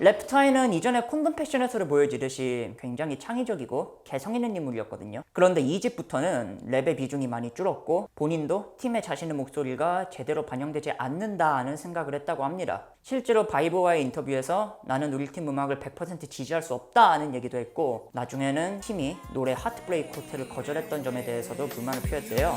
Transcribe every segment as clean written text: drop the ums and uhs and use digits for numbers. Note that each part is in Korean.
랩타이는 이전에 콘돔 패션에서 보여지듯이 굉장히 창의적이고 개성 있는 인물이었거든요. 그런데 2집부터는 랩의 비중이 많이 줄었고 본인도 팀의 자신의 목소리가 제대로 반영되지 않는다는 생각을 했다고 합니다. 실제로 바이브와의 인터뷰에서 나는 우리 팀 음악을 100% 지지할 수 없다는 얘기도 했고, 나중에는 팀이 노래 하트브레이크 호텔을 거절했던 점에 대해서도 불만을 표했대요.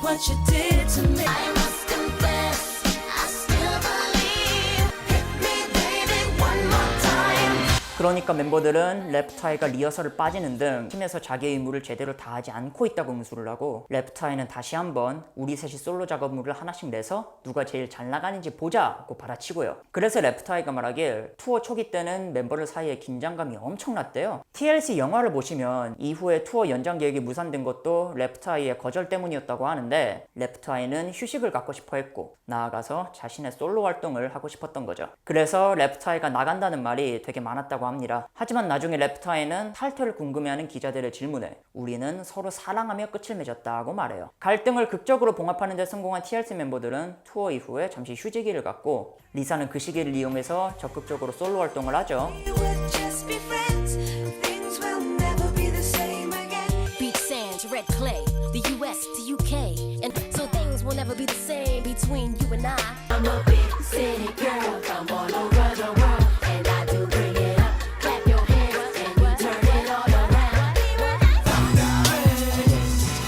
What you did to me. I must confess, I still believe. Hit me, baby, one more time. 그러니까 멤버들은 랩타이가 리허설을 빠지는 등 팀에서 자기의 임무를 제대로 다하지 않고 있다고 응수를 하고, 랩타이는 다시 한번 우리 셋이 솔로 작업물을 하나씩 내서 누가 제일 잘 나가는지 보자고 받아치고요. 그래서 랩타이가 말하길 투어 초기 때는 멤버들 사이에 긴장감이 엄청났대요. TLC 영화를 보시면 이후에 투어 연장 계획이 무산된 것도 랩타이의 거절 때문이었다고 하는데, 랩타이는 휴식을 갖고 싶어 했고 나아가서 자신의 솔로 활동을 하고 싶었던 거죠. 그래서 랩타이가 나간다는 말이 되게 많았다고 합니다. 하지만 나중에 랩타이는 탈퇴를 궁금해하는 기자들의 질문에 우리는 서로 사랑하며 끝을 맺었다고 말해요. 갈등을 극적으로 봉합하는 데 성공한 TLC 멤버들은 투어 이후에 잠시 휴지기를 갖고, 리사는 그 시기를 이용해서 적극적으로 솔로 활동을 하죠. We would just be friends. Things will never be the same again. Beach sand to red clay, the US to UK, and so things will never be the same between you and I. I'm a big city girl, come all over the world, and I do bring it up. Clap your hands and you turn it all around.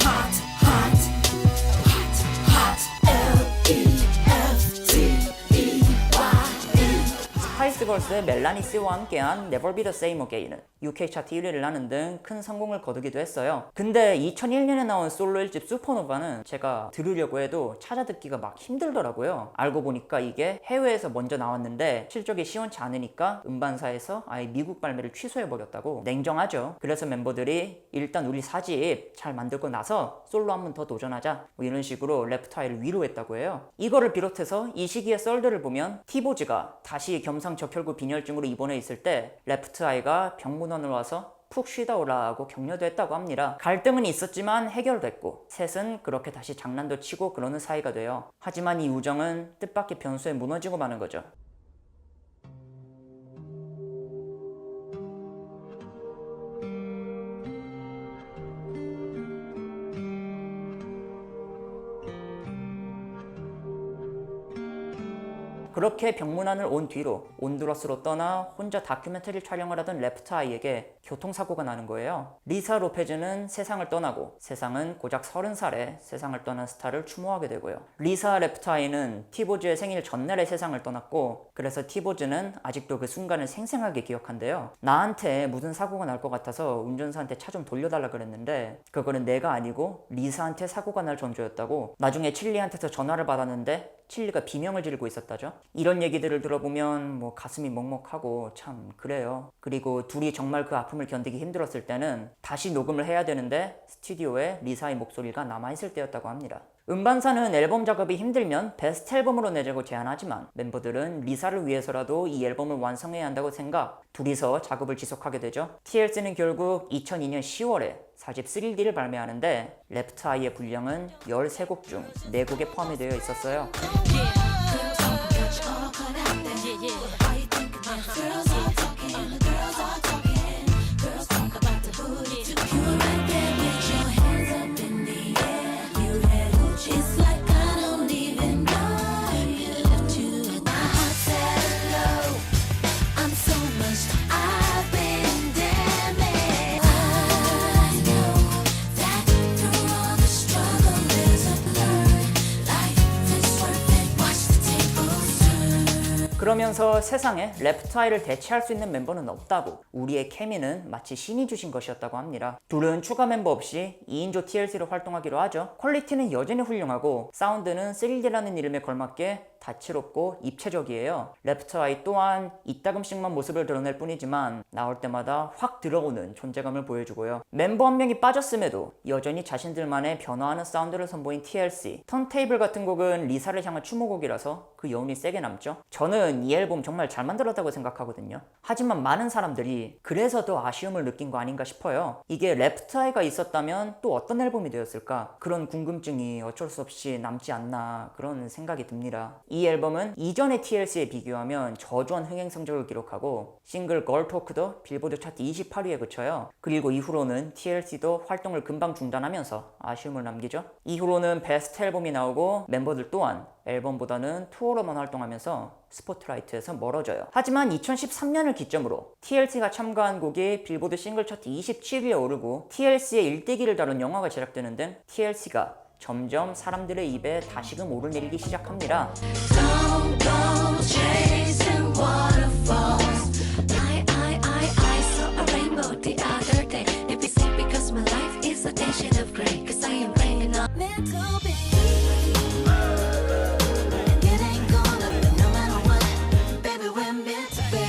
Hot, hot, hot, hot. L-E-F-T-E-Y-E. 스파이스걸스의 멜라니스와 함께한 Never Be The Same Again은 UK 차트 1위를 하는 등 큰 성공을 거두기도 했어요. 근데 2001년에 나온 솔로 1집 슈퍼노바는 제가 들으려고 해도 찾아듣기가 막 힘들더라고요. 알고 보니까 이게 해외에서 먼저 나왔는데 실적이 시원치 않으니까 음반사에서 아예 미국 발매를 취소해버렸다고. 냉정하죠. 그래서 멤버들이 일단 우리 4집 잘 만들고 나서 솔로 한 번 더 도전하자, 뭐 이런 식으로 랩타이를 위로했다고 해요. 이거를 비롯해서 이 시기의 썰들을 보면 티보즈가 다시 겸상적혈구 빈혈증으로 입원해 있을 때 레프트아이가 병문안으로 와서 푹 쉬다 오라고 격려도 했다고 합니다. 갈등은 있었지만 해결됐고 셋은 그렇게 다시 장난도 치고 그러는 사이가 돼요. 하지만 이 우정은 뜻밖의 변수에 무너지고 마는 거죠. 그렇게 병문안을 온 뒤로 온두라스로 떠나 혼자 다큐멘터리 촬영을 하던 레프트아이에게 교통사고가 나는 거예요. 리사 로페즈는 세상을 떠나고 세상은 고작 30살에 세상을 떠난 스타를 추모하게 되고요. 리사 레프트아이는 티보즈의 생일 전날에 세상을 떠났고, 그래서 티보즈는 아직도 그 순간을 생생하게 기억한대요. 나한테 무슨 사고가 날 것 같아서 운전사한테 차 좀 돌려달라 그랬는데 그거는 내가 아니고 리사한테 사고가 날 전조였다고. 나중에 칠리한테서 전화를 받았는데 칠리가 비명을 지르고 있었다죠. 이런 얘기들을 들어보면 뭐 가슴이 먹먹하고 참 그래요. 그리고 둘이 정말 그 아픔을 견디기 힘들었을 때는 다시 녹음을 해야 되는데 스튜디오에 리사의 목소리가 남아있을 때였다고 합니다. 음반사는 앨범 작업이 힘들면 베스트 앨범으로 내자고 제안하지만 멤버들은 리사를 위해서라도 이 앨범을 완성해야 한다고 생각, 둘이서 작업을 지속하게 되죠. TLC는 결국 2002년 10월에 4집 3D를 발매하는데 레프트아이의 분량은 13곡 중 4곡에 포함이 되어 있었어요. Girls talking, got you all cut out there. Why you think about it? Girls all talking, girls all talking. Girls talk about the booty too. You were right there with your hands up in the air. You had Gucci. It's like I don't even know you left you at my heart said hello. I'm so much. I've been damaged. I know that through all the struggle there's a blur. Life is worth it. Watch the tables turn. 그러면서 세상에 레프트아이를 대체할 수 있는 멤버는 없다고, 우리의 케미는 마치 신이 주신 것이었다고 합니다. 둘은 추가 멤버 없이 2인조 TLC로 활동하기로 하죠. 퀄리티는 여전히 훌륭하고 사운드는 3D라는 이름에 걸맞게 다채롭고 입체적이에요. 레프트 아이 또한 이따금씩만 모습을 드러낼 뿐이지만 나올 때마다 확 들어오는 존재감을 보여주고요. 멤버 한 명이 빠졌음에도 여전히 자신들만의 변화하는 사운드를 선보인 TLC. 턴테이블 같은 곡은 리사를 향한 추모곡이라서 그 여운이 세게 남죠. 저는 이 앨범 정말 잘 만들었다고 생각하거든요. 하지만 많은 사람들이 그래서 더 아쉬움을 느낀 거 아닌가 싶어요. 이게 레프트 아이가 있었다면 또 어떤 앨범이 되었을까? 그런 궁금증이 어쩔 수 없이 남지 않나 그런 생각이 듭니다. 이 앨범은 이전의 TLC에 비교하면 저조한 흥행 성적을 기록하고 싱글 걸 토크도 빌보드 차트 28위에 그쳐요. 그리고 이후로는 TLC도 활동을 금방 중단하면서 아쉬움을 남기죠. 이후로는 베스트 앨범이 나오고 멤버들 또한 앨범보다는 투어로만 활동하면서 스포트라이트에서 멀어져요. 하지만 2013년을 기점으로 TLC가 참가한 곡이 빌보드 싱글 차트 27위에 오르고 TLC의 일대기를 다룬 영화가 제작되는 등 TLC가 점점 사람들의 입에 다시금 오르내리기 시작합니다. Don't go chasing waterfalls. I saw a rainbow the other day. If you see because my life is a nation of gray. Cause I am bringing up meant to be. And it ain't gonna be no matter what. Baby, we're meant to be.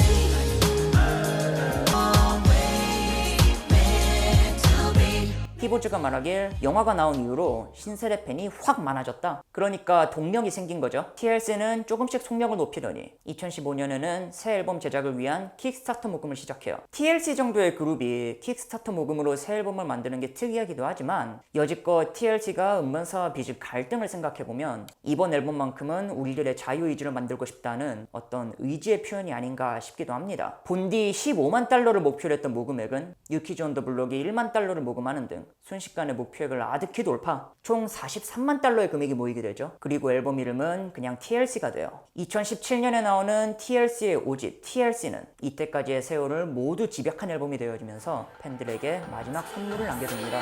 Always meant to be. 티보즈가 말하길 영화가 나온 이후로 신세대 팬이 확 많아졌다. 그러니까 동력이 생긴 거죠. TLC는 조금씩 속력을 높이더니 2015년에는 새 앨범 제작을 위한 킥스타터 모금을 시작해요. TLC 정도의 그룹이 킥스타터 모금으로 새 앨범을 만드는 게 특이하기도 하지만 여지껏 TLC가 음반사와 빚을 갈등을 생각해보면 이번 앨범만큼은 우리들의 자유의지를 만들고 싶다는 어떤 의지의 표현이 아닌가 싶기도 합니다. 본디 15만 달러를 목표로 했던 모금액은 유키즈 온 더 블록이 1만 달러를 모금하는 등 순식간에 목표액을 아득히 돌파, 총 43만 달러의 금액이 모이게 되죠. 그리고 앨범 이름은 그냥 TLC가 돼요. 2017년에 나오는 TLC의 5집 TLC는 이때까지의 세월을 모두 집약한 앨범이 되어지면서 팬들에게 마지막 선물을 남겨줍니다.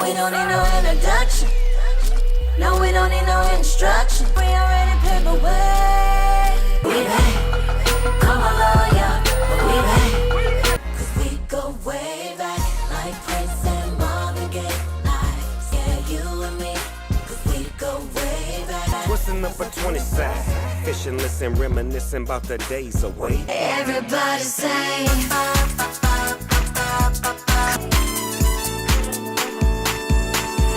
We don't need no introduction. No, we don't need no instruction. We already paved the way. We back. Come on, lawyer, but we back. Cause we go way back, like Prince and Marvin Gaye. Like, yeah, you and me. Cause we go way back. Twisting up a 20 side, fishing, listen, reminiscing about the days away. Everybody say.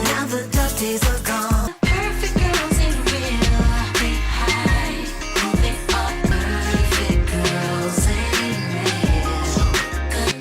Now the dark days are gone. Perfect girls ain't real. They hide who they are. Perfect girls ain't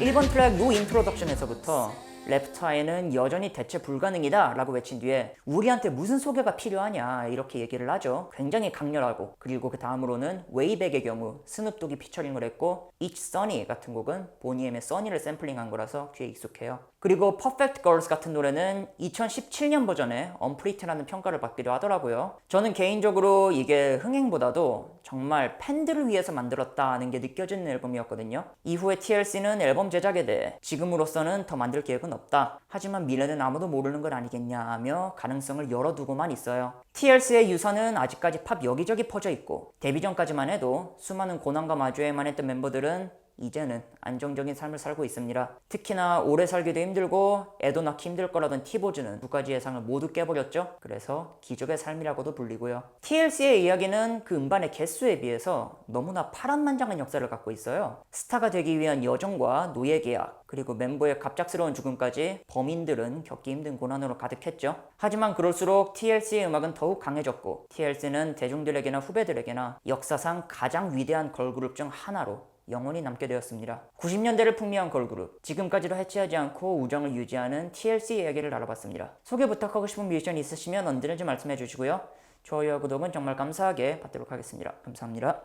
real. 1번 트랙 노 인트로덕션에서부터 레프트 아이는 여전히 대체 불가능이다 라고 외친 뒤에 우리한테 무슨 소개가 필요하냐 이렇게 얘기를 하죠. 굉장히 강렬하고, 그리고 그 다음으로는 웨이백의 경우 스눕독이 피처링을 했고 Each Sunny 같은 곡은 보니엠의 써니를 샘플링한 거라서 귀에 익숙해요. 그리고 Perfect Girls 같은 노래는 2017년 버전의 언프리트라는 평가를 받기도 하더라고요. 저는 개인적으로 이게 흥행보다도 정말 팬들을 위해서 만들었다는 게 느껴지는 앨범이었거든요. 이후에 TLC는 앨범 제작에 대해 지금으로서는 더 만들 계획은 없다. 하지만 미래는 아무도 모르는 건 아니겠냐 하며 가능성을 열어두고만 있어요. TLC의 유산은 아직까지 팝 여기저기 퍼져 있고 데뷔 전까지만 해도 수많은 고난과 마주해야만 했던 멤버들은 이제는 안정적인 삶을 살고 있습니다. 특히나 오래 살기도 힘들고 애도 낳기 힘들 거라던 티보즈는 두 가지 예상을 모두 깨버렸죠. 그래서 기적의 삶이라고도 불리고요. TLC의 이야기는 그 음반의 개수에 비해서 너무나 파란만장한 역사를 갖고 있어요. 스타가 되기 위한 여정과 노예 계약, 그리고 멤버의 갑작스러운 죽음까지 범인들은 겪기 힘든 고난으로 가득했죠. 하지만 그럴수록 TLC의 음악은 더욱 강해졌고 TLC는 대중들에게나 후배들에게나 역사상 가장 위대한 걸그룹 중 하나로 영원히 남게 되었습니다. 90년대를 풍미한 걸그룹, 지금까지도 해체하지 않고 우정을 유지하는 TLC 이야기를 알아봤습니다. 소개 부탁하고 싶은 뮤지션이 있으시면 언제든지 말씀해 주시고요. 좋아요와 구독은 정말 감사하게 받도록 하겠습니다. 감사합니다.